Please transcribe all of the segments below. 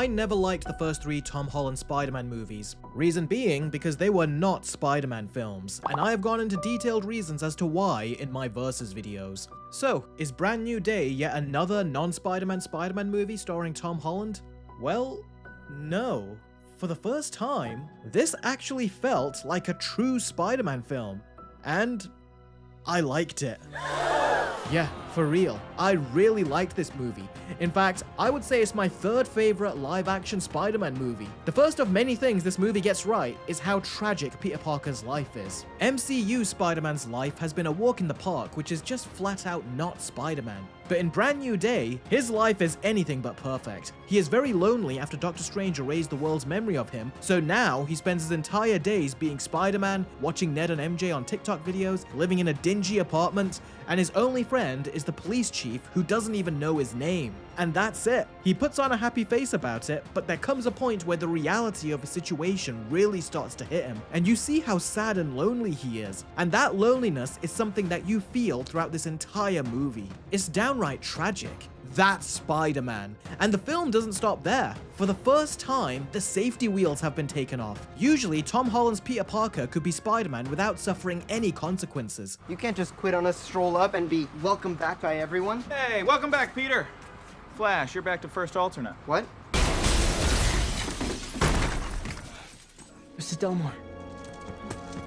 I never liked the first 3 Tom Holland Spider-Man movies. Reason being because they were not Spider-Man films, and I have gone into detailed reasons as to why in my Versus videos. So, is Brand New Day yet another non-Spider-Man Spider-Man movie starring Tom Holland? Well, no. For the first time, this actually felt like a true Spider-Man film, and I liked it. Yeah, for real. I really liked this movie. In fact, I would say it's my 3rd favorite live-action Spider-Man movie. The first of many things this movie gets right is how tragic Peter Parker's life is. MCU Spider-Man's life has been a walk in the park, which is just flat out not Spider-Man. But in Brand New Day, his life is anything but perfect. He is very lonely after Doctor Strange erased the world's memory of him, so now he spends his entire days being Spider-Man, watching Ned and MJ on TikTok videos, living in a dingy apartment, and his only friend is the police chief who doesn't even know his name. And that's it. He puts on a happy face about it, but there comes a point where the reality of a situation really starts to hit him, and you see how sad and lonely he is. And that loneliness is something that you feel throughout this entire movie. It's downright tragic. That's Spider-Man. And the film doesn't stop there. For the first time, the safety wheels have been taken off. Usually, Tom Holland's Peter Parker could be Spider-Man without suffering any consequences. You can't just quit on us, stroll up, and be welcomed back by everyone. Hey, welcome back, Peter. Flash, you're back to first alternate. What? Mr. Delmore.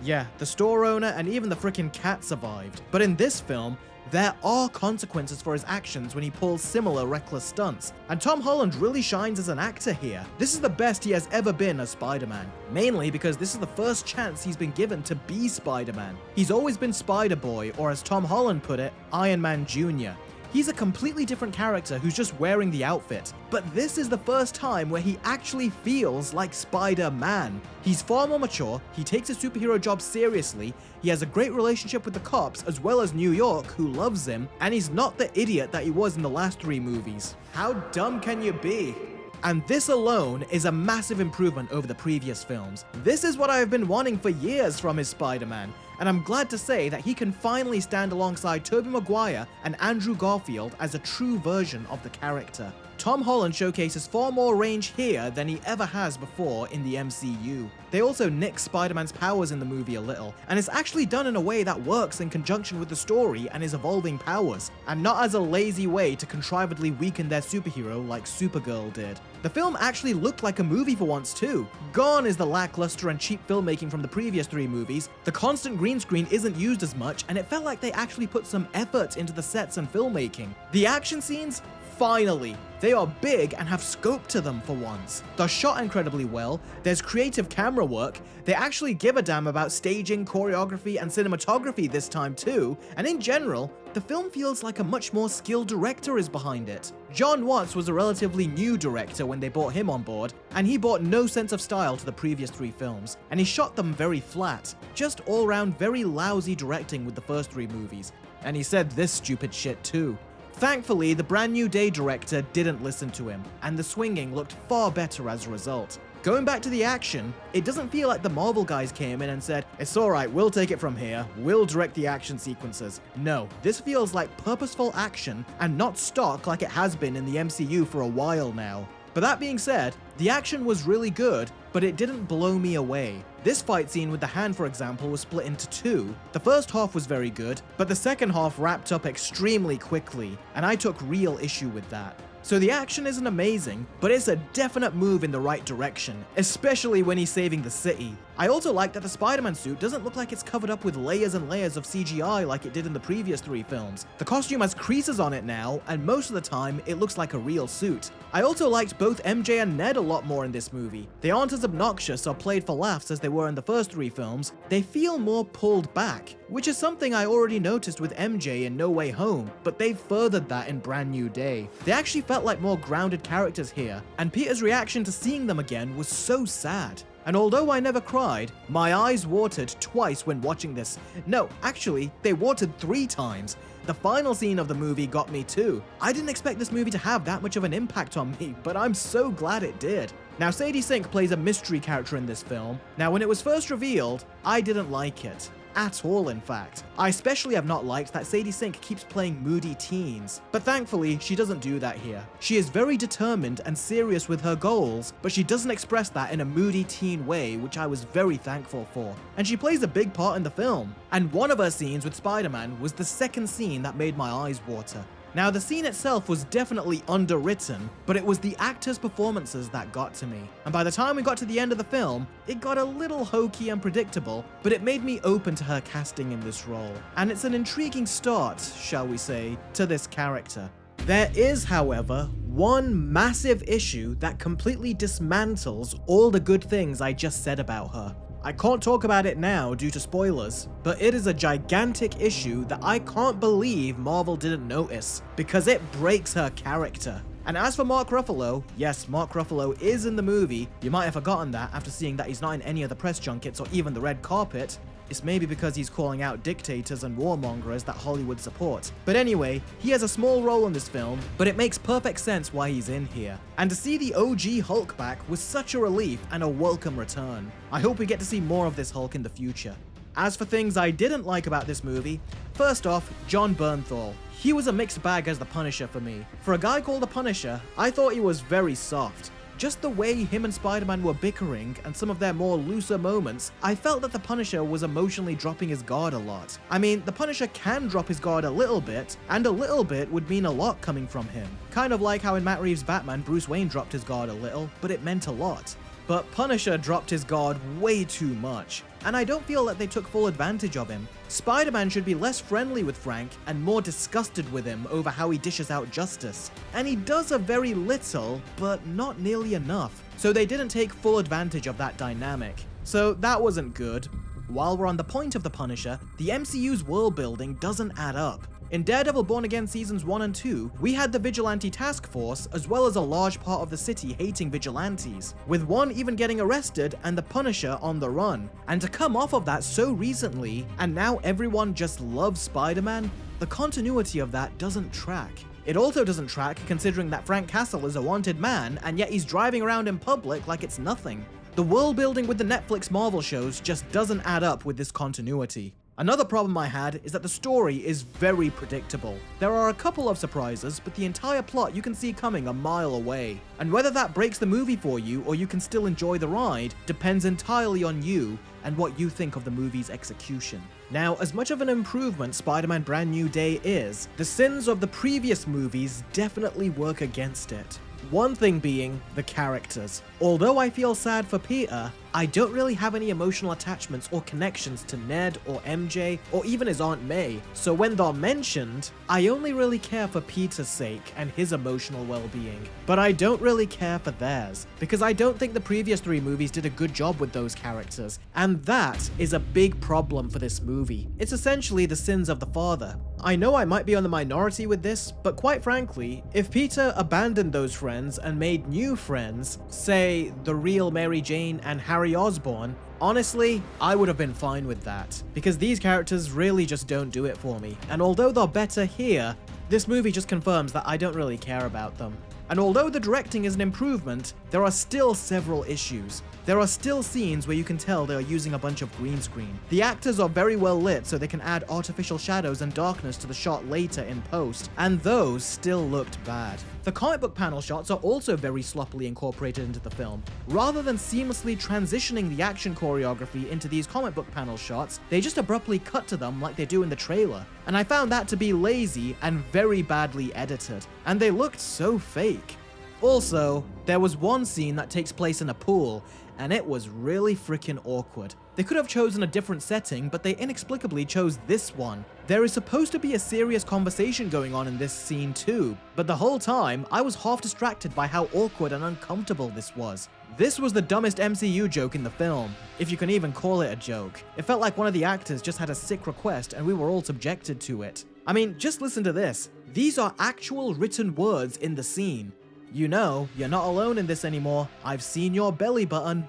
Yeah, the store owner and even the frickin' cat survived. But in this film, there are consequences for his actions when he pulls similar reckless stunts, and Tom Holland really shines as an actor here. This is the best he has ever been as Spider-Man, mainly because this is the first chance he's been given to be Spider-Man. He's always been Spider-Boy, or as Tom Holland put it, Iron Man Jr. He's a completely different character who's just wearing the outfit, but this is the first time where he actually feels like Spider-Man. He's far more mature, he takes his superhero job seriously, he has a great relationship with the cops as well as New York, who loves him, and he's not the idiot that he was in the last 3 movies. How dumb can you be? And this alone is a massive improvement over the previous films. This is what I have been wanting for years from his Spider-Man, and I'm glad to say that he can finally stand alongside Tobey Maguire and Andrew Garfield as a true version of the character. Tom Holland showcases far more range here than he ever has before in the MCU. They also nick Spider-Man's powers in the movie a little, and it's actually done in a way that works in conjunction with the story and his evolving powers, and not as a lazy way to contrivedly weaken their superhero like Supergirl did. The film actually looked like a movie for once too. Gone is the lackluster and cheap filmmaking from the previous 3 movies, the constant green screen isn't used as much, and it felt like they actually put some effort into the sets and filmmaking. The action scenes? Finally! They are big and have scope to them for once. They're shot incredibly well, there's creative camera work, they actually give a damn about staging, choreography, and cinematography this time too, and in general, the film feels like a much more skilled director is behind it. John Watts was a relatively new director when they brought him on board, and he brought no sense of style to the previous 3 films, and he shot them very flat, just all around very lousy directing with the first 3 movies, and he said this stupid shit too. Thankfully, the Brand New Day director didn't listen to him, and the swinging looked far better as a result. Going back to the action, it doesn't feel like the Marvel guys came in and said, "It's alright, we'll take it from here, we'll direct the action sequences." No, this feels like purposeful action and not stock like it has been in the MCU for a while now. But that being said, the action was really good, but it didn't blow me away. This fight scene with the hand, for example, was split into 2. The first half was very good, but the second half wrapped up extremely quickly, and I took real issue with that. So the action isn't amazing, but it's a definite move in the right direction, especially when he's saving the city. I also like that the Spider-Man suit doesn't look like it's covered up with layers and layers of CGI like it did in the previous 3 films. The costume has creases on it now, and most of the time, it looks like a real suit. I also liked both MJ and Ned a lot more in this movie. They aren't as obnoxious or played for laughs as they were in the first 3 films. They feel more pulled back, which is something I already noticed with MJ in No Way Home, but they've furthered that in Brand New Day. They actually felt like more grounded characters here, and Peter's reaction to seeing them again was so sad. And although I never cried, my eyes watered twice when watching this. No, actually, they watered 3 times. The final scene of the movie got me too. I didn't expect this movie to have that much of an impact on me, but I'm so glad it did. Now, Sadie Sink plays a mystery character in this film. Now, when it was first revealed, I didn't like it. at all, in fact. I especially have not liked that Sadie Sink keeps playing moody teens, but thankfully she doesn't do that here. She is very determined and serious with her goals, but she doesn't express that in a moody teen way, which I was very thankful for. And she plays a big part in the film, and one of her scenes with Spider-Man was the second scene that made my eyes water. Now, the scene itself was definitely underwritten, but it was the actors' performances that got to me. And by the time we got to the end of the film, it got a little hokey and predictable, but it made me open to her casting in this role. And it's an intriguing start, shall we say, to this character. There is, however, one massive issue that completely dismantles all the good things I just said about her. I can't talk about it now due to spoilers, but it is a gigantic issue that I can't believe Marvel didn't notice, because it breaks her character. And as for Mark Ruffalo, yes, Mark Ruffalo is in the movie. You might have forgotten that after seeing that he's not in any of the press junkets or even the red carpet. It's maybe because he's calling out dictators and warmongers that Hollywood supports. But anyway, he has a small role in this film, but it makes perfect sense why he's in here. And to see the OG Hulk back was such a relief and a welcome return. I hope we get to see more of this Hulk in the future. As for things I didn't like about this movie, first off, Jon Bernthal. He was a mixed bag as the Punisher for me. For a guy called the Punisher, I thought he was very soft. Just the way him and Spider-Man were bickering and some of their more looser moments, I felt that the Punisher was emotionally dropping his guard a lot. I mean, the Punisher can drop his guard a little bit, and a little bit would mean a lot coming from him. Kind of like how in Matt Reeves' Batman, Bruce Wayne dropped his guard a little, but it meant a lot. But Punisher dropped his guard way too much, and I don't feel that they took full advantage of him. Spider-Man should be less friendly with Frank and more disgusted with him over how he dishes out justice. And he does a very little, but not nearly enough. So they didn't take full advantage of that dynamic. So that wasn't good. While we're on the point of the Punisher, the MCU's world building doesn't add up. In Daredevil Born Again Seasons 1 and 2, we had the Vigilante Task Force, as well as a large part of the city hating vigilantes, with one even getting arrested and the Punisher on the run. And to come off of that so recently, and now everyone just loves Spider-Man, the continuity of that doesn't track. It also doesn't track considering that Frank Castle is a wanted man, and yet he's driving around in public like it's nothing. The world building with the Netflix Marvel shows just doesn't add up with this continuity. Another problem I had is that the story is very predictable. There are a couple of surprises, but the entire plot you can see coming a mile away. And whether that breaks the movie for you or you can still enjoy the ride depends entirely on you and what you think of the movie's execution. Now, as much of an improvement Spider-Man Brand New Day is, the sins of the previous movies definitely work against it. One thing being the characters. Although I feel sad for Peter, I don't really have any emotional attachments or connections to Ned or MJ or even his Aunt May, so when they're mentioned, I only really care for Peter's sake and his emotional well-being. But I don't really care for theirs, because I don't think the previous three movies did a good job with those characters, and that is a big problem for this movie. It's essentially the sins of the father. I know I might be on the minority with this, but quite frankly, if Peter abandoned those friends and made new friends, say the real Mary Jane and Harry Osborn, honestly, I would have been fine with that, because these characters really just don't do it for me, and although they're better here, this movie just confirms that I don't really care about them. And although the directing is an improvement, there are still several issues. There are still scenes where you can tell they are using a bunch of green screen. The actors are very well lit so they can add artificial shadows and darkness to the shot later in post, and those still looked bad. The comic book panel shots are also very sloppily incorporated into the film. Rather than seamlessly transitioning the action choreography into these comic book panel shots, they just abruptly cut to them like they do in the trailer. And I found that to be lazy and very badly edited, and they looked so fake. Also, there was one scene that takes place in a pool, and it was really freaking awkward. They could have chosen a different setting, but they inexplicably chose this one. There is supposed to be a serious conversation going on in this scene too, but the whole time, I was half distracted by how awkward and uncomfortable this was. This was the dumbest MCU joke in the film, if you can even call it a joke. It felt like one of the actors just had a sick request and we were all subjected to it. I mean, just listen to this. These are actual written words in the scene. You know, you're not alone in this anymore. I've seen your belly button.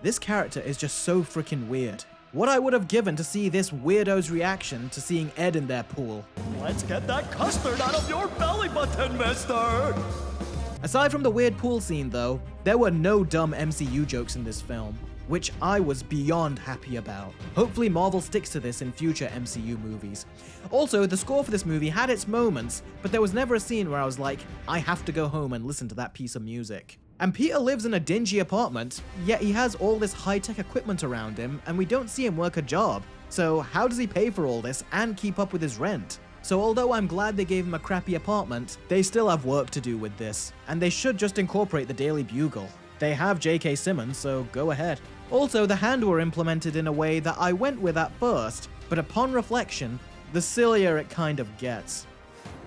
This character is just so freaking weird. What I would have given to see this weirdo's reaction to seeing Ed in their pool. Let's get that custard out of your belly button, mister! Aside from the weird pool scene though, there were no dumb MCU jokes in this film. which I was beyond happy about. Hopefully Marvel sticks to this in future MCU movies. Also, the score for this movie had its moments, but there was never a scene where I was like, I have to go home and listen to that piece of music. And Peter lives in a dingy apartment, yet he has all this high-tech equipment around him, and we don't see him work a job. So how does he pay for all this and keep up with his rent? So although I'm glad they gave him a crappy apartment, they still have work to do with this, and they should just incorporate the Daily Bugle. They have J.K. Simmons, so go ahead. Also, the hand were implemented in a way that I went with at first, but upon reflection, the sillier it kind of gets.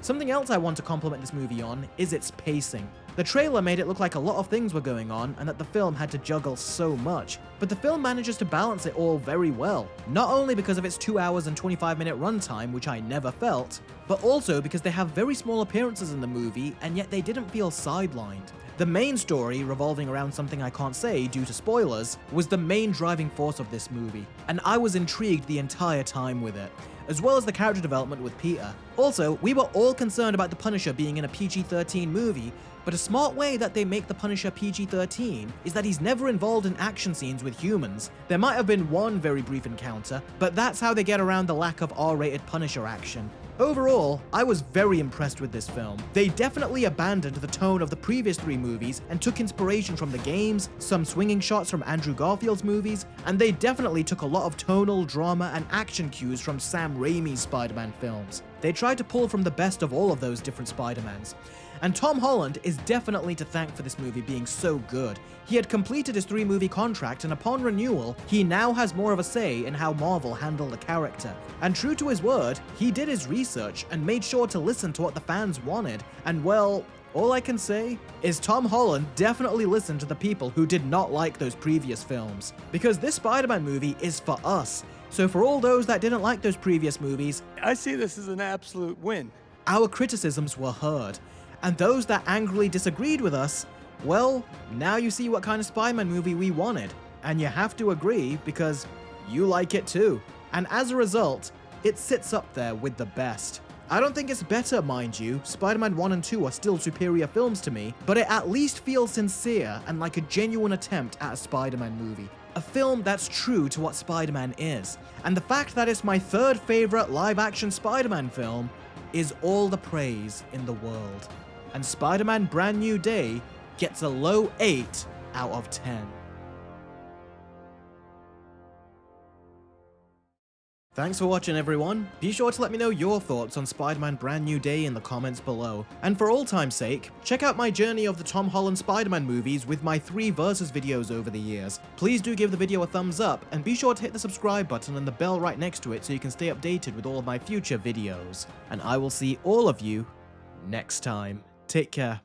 Something else I want to compliment this movie on is its pacing. The trailer made it look like a lot of things were going on and that the film had to juggle so much, but the film manages to balance it all very well. Not only because of its 2 hours and 25-minute runtime, which I never felt, but also because they have very small appearances in the movie and yet they didn't feel sidelined. The main story, revolving around something I can't say due to spoilers, was the main driving force of this movie, and I was intrigued the entire time with it, as well as the character development with Peter. Also, we were all concerned about the Punisher being in a PG-13 movie, but a smart way that they make the Punisher PG-13 is that he's never involved in action scenes with humans. There might have been one very brief encounter, but that's how they get around the lack of R-rated Punisher action. Overall, I was very impressed with this film. They definitely abandoned the tone of the previous 3 movies and took inspiration from the games, some swinging shots from Andrew Garfield's movies, and they definitely took a lot of tonal, drama, and action cues from Sam Raimi's Spider-Man films. They tried to pull from the best of all of those different Spider-Mans. And Tom Holland is definitely to thank for this movie being so good. He had completed his 3-movie contract, and upon renewal, he now has more of a say in how Marvel handle the character. And true to his word, he did his research and made sure to listen to what the fans wanted, and well, all I can say is Tom Holland definitely listened to the people who did not like those previous films. Because this Spider-Man movie is for us. So for all those that didn't like those previous movies, I see this as an absolute win. our criticisms were heard. And those that angrily disagreed with us, well, now you see what kind of Spider-Man movie we wanted. And you have to agree because you like it too. And as a result, it sits up there with the best. I don't think it's better, mind you. Spider-Man 1 and 2 are still superior films to me, but it at least feels sincere and like a genuine attempt at a Spider-Man movie. A film that's true to what Spider-Man is. And the fact that it's my 3rd favorite live-action Spider-Man film is all the praise in the world. And Spider-Man Brand New Day gets a low 8 out of 10. Thanks for watching, everyone. Be sure to let me know your thoughts on Spider-Man Brand New Day in the comments below. And for all time's sake, check out my journey of the Tom Holland Spider-Man movies with my 3 versus videos over the years. Please do give the video a thumbs up, and be sure to hit the subscribe button and the bell right next to it so you can stay updated with all of my future videos. And I will see all of you next time. Take care.